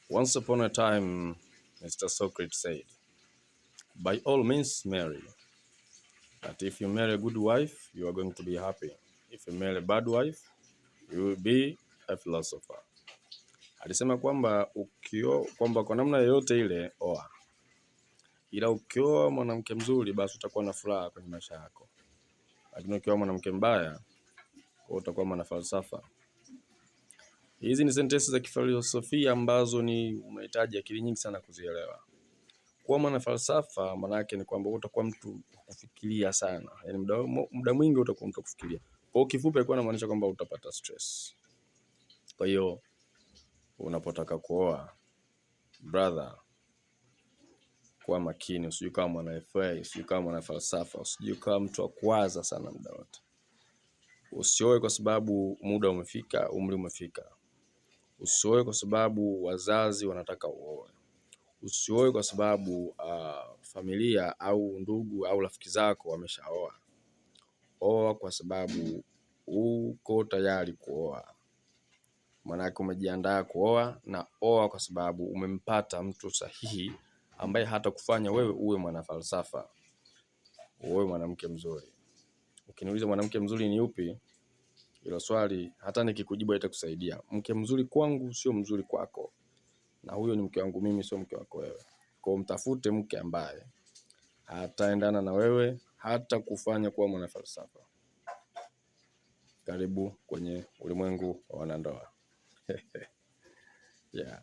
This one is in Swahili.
Once upon a time, Mr. Socrates said, by all means marry, but if you marry a good wife, you are going to be happy. If you marry a bad wife, you will be a philosopher. Alisema kwamba kwa namna yoyote ile oa. Ila ukioa mwanamke mzuri basi utakuwa na furaha kwenye maisha yako. Lakini ukioa mwanamke mbaya, utakuwa mwana falsafa. Hizi ni sentensi za kifilosofia ambazo ni unahitaji akili nyingi sana kuzielewa. Kuwa mwana falsafa maana yake ni kwamba utakuwa mtu kufikiria sana. Yaani muda mwingi utakuwa mtu kufikiria. Kwa kifupi alikuwa anamaanisha kwamba utapata stress. Kwa hiyo unapotaka kuoa, brother, kuwa makini, usije kama mwana FA, usije kama mwana falsafa, usije kama mtu wa kuwaza sana muda wote. Usioe kwa sababu muda umefika, umri umefika. Usioe kwa sababu wazazi wanataka uoe. Usioe kwa sababu familia au ndugu au rafiki zako wameshaoa. Oa kwa sababu uko tayari kuoa. Maana umejiandaa kuoa, na oa kwa sababu umempata mtu sahihi ambaye hata kufanya wewe uwe mwana falsafa, uwe mwanamke mzuri. Ukiniuliza mwanamke mzuri ni yupi? Hilo swali hata nikikujibu haitakusaidia. Mke mzuri kwangu sio mzuri kwako. Na huyo ni mke wangu mimi, sio mke wako wewe. Kwa mtafute mke ambaye hataendana na wewe, hata kufanya kuwa mwana falsafa. Karibu kwenye ulimwengu wa wanandoa. Yeah.